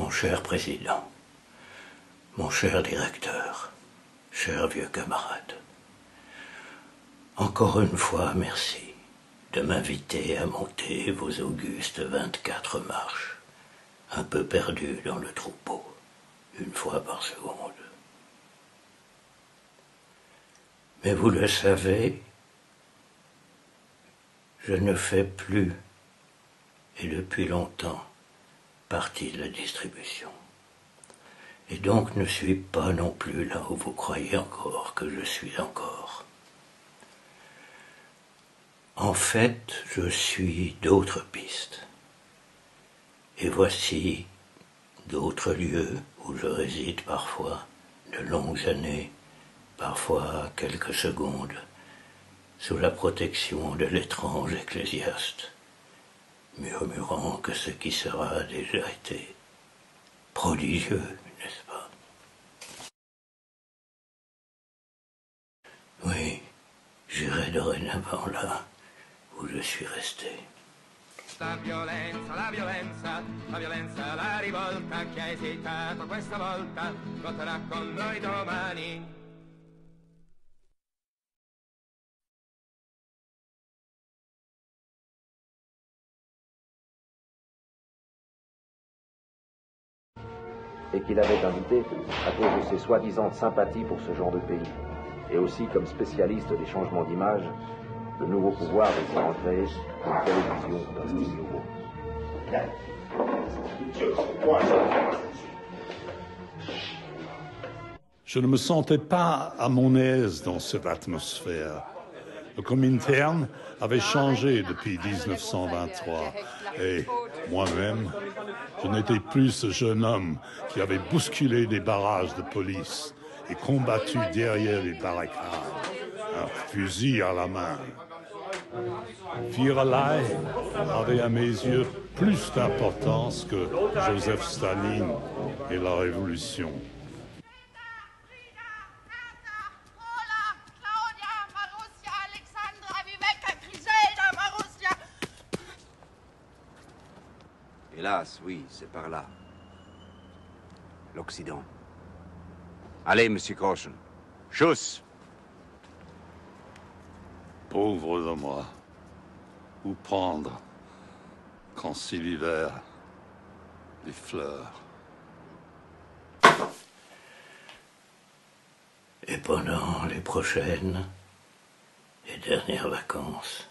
Mon cher président, mon cher directeur, cher vieux camarade, encore une fois, merci de m'inviter à monter vos augustes 24 marches, un peu perdus dans le troupeau, une fois par seconde. Mais vous le savez, je ne fais plus, et depuis longtemps, partie de la distribution. Et donc ne suis pas non plus là où vous croyez encore que je suis encore. En fait, je suis d'autres pistes. Et voici d'autres lieux où je réside parfois de longues années, parfois quelques secondes, sous la protection de l'étrange ecclésiaste, murmurant que ce qui sera a déjà été prodigieux, n'est-ce pas? Oui, j'irai dorénavant là où je suis resté. La violenza, la violenza, la violenza, la rivolta, chi ha esitato questa volta, lotterà con noi domani. Et qu'il avait invité à cause de ses soi-disant sympathies pour ce genre de pays, et aussi comme spécialiste des changements d'image, le nouveau pouvoir désirant créer une télévision d'un style nouveau. Je ne me sentais pas à mon aise dans cette atmosphère. Le Comintern avait changé depuis 1923 et moi-même, je n'étais plus ce jeune homme qui avait bousculé des barrages de police et combattu derrière les barricades, un fusil à la main. Firalai avait à mes yeux plus d'importance que Joseph Staline et la Révolution. Hélas, oui, c'est par là. L'Occident. Allez, Monsieur Groschen. Schuss! Pauvre de moi. Où prendre, quand c'est l'hiver, les fleurs. Et pendant les prochaines et dernières vacances,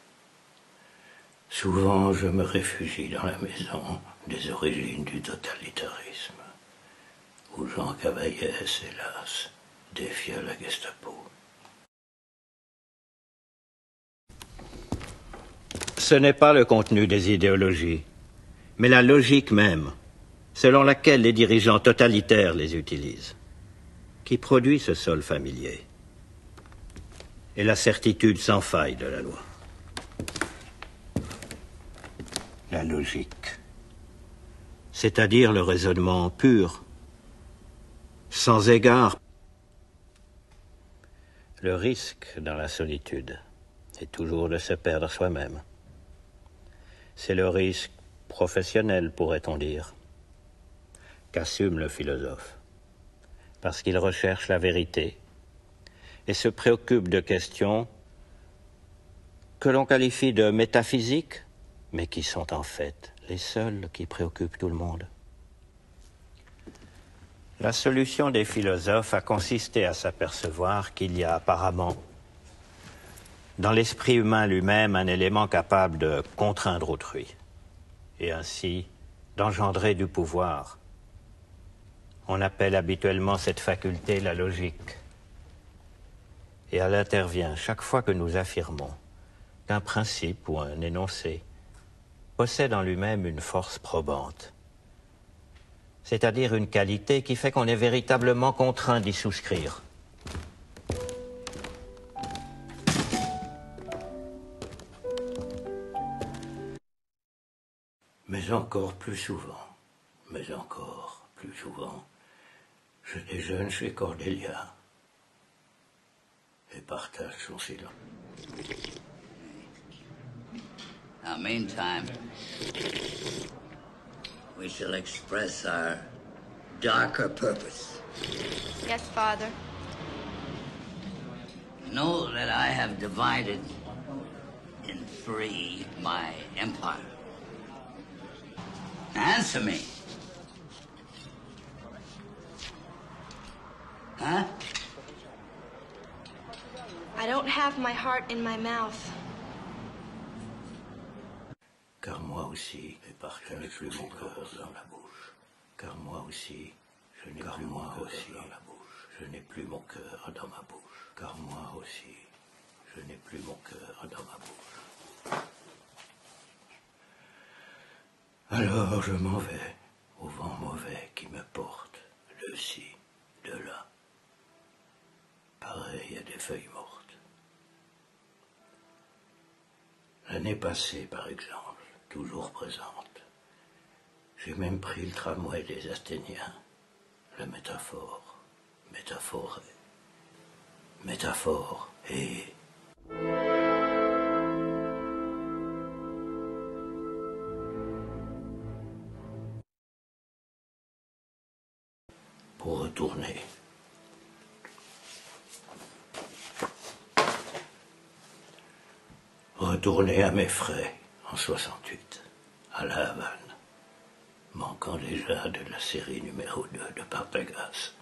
souvent je me réfugie dans la maison des origines du totalitarisme, où Jean Cavaillès, hélas, défia la Gestapo. Ce n'est pas le contenu des idéologies, mais la logique même, selon laquelle les dirigeants totalitaires les utilisent, qui produit ce sol familier et la certitude sans faille de la loi. La logique, c'est-à-dire le raisonnement pur, sans égard. Le risque dans la solitude est toujours de se perdre soi-même. C'est le risque professionnel, pourrait-on dire, qu'assume le philosophe, parce qu'il recherche la vérité et se préoccupe de questions que l'on qualifie de métaphysiques, mais qui sont en fait les seules qui préoccupent tout le monde. La solution des philosophes a consisté à s'apercevoir qu'il y a apparemment dans l'esprit humain lui-même un élément capable de contraindre autrui, et ainsi d'engendrer du pouvoir. On appelle habituellement cette faculté la logique. Et elle intervient chaque fois que nous affirmons qu'un principe ou un énoncé possède en lui-même une force probante, c'est-à-dire une qualité qui fait qu'on est véritablement contraint d'y souscrire. Mais encore plus souvent, je déjeune chez Cordelia et partage son silence. Now, meantime, we shall express our darker purpose. Yes, Father. Know that I have divided in three my empire. Answer me. Huh? I don't have my heart in my mouth. Car moi aussi, je n'ai plus mon cœur dans la bouche. Car moi aussi, je n'ai plus mon cœur dans la bouche. Je n'ai plus mon cœur dans ma bouche. Car moi aussi, je n'ai plus mon cœur dans ma bouche. Alors je m'en vais au vent mauvais qui me porte de ci, de là, pareil à des feuilles mortes. L'année passée, par exemple, toujours présente, j'ai même pris le tramway des Athéniens, la métaphore, métaphorée, métaphore et... pour retourner. Retourner à mes frais en 68, à La Havane, manquant déjà de la série numéro 2 de Partagas.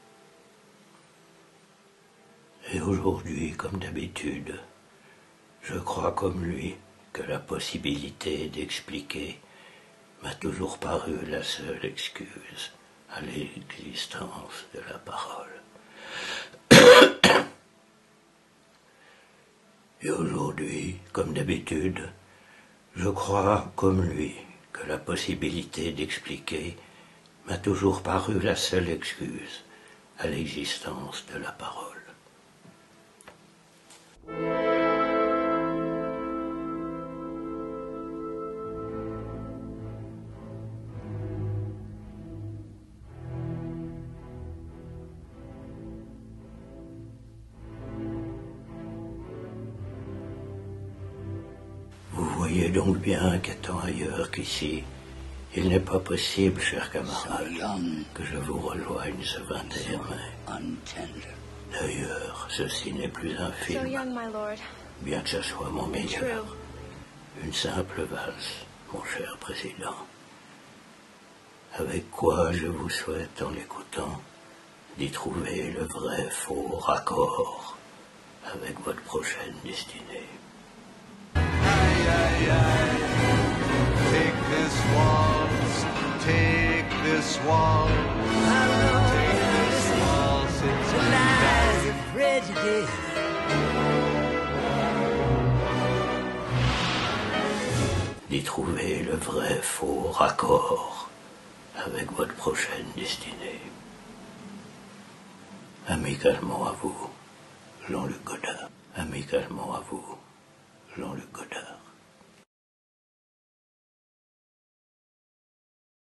Et aujourd'hui, comme d'habitude, je crois comme lui que la possibilité d'expliquer m'a toujours paru la seule excuse à l'existence de la parole. Et aujourd'hui, comme d'habitude, je crois, comme lui, que la possibilité d'expliquer m'a toujours paru la seule excuse à l'existence de la parole. Vous voyez donc bien qu'étant ailleurs qu'ici, il n'est pas possible, chers camarades, que je vous rejoigne ce 21 mai. D'ailleurs, ceci n'est plus un So film, young, my lord. bien que ce soit mon meilleur. True. Une simple valse, mon cher président. Avec quoi je vous souhaite, en l'écoutant, d'y trouver le vrai faux raccord avec votre prochaine destinée. Take this waltz, take this waltz, take this waltz, it's lies of prejudice. D'y trouver le vrai faux raccord avec votre prochaine destinée. Amicalement à vous, Jean-Luc Godard. Amicalement à vous, Jean-Luc Godard.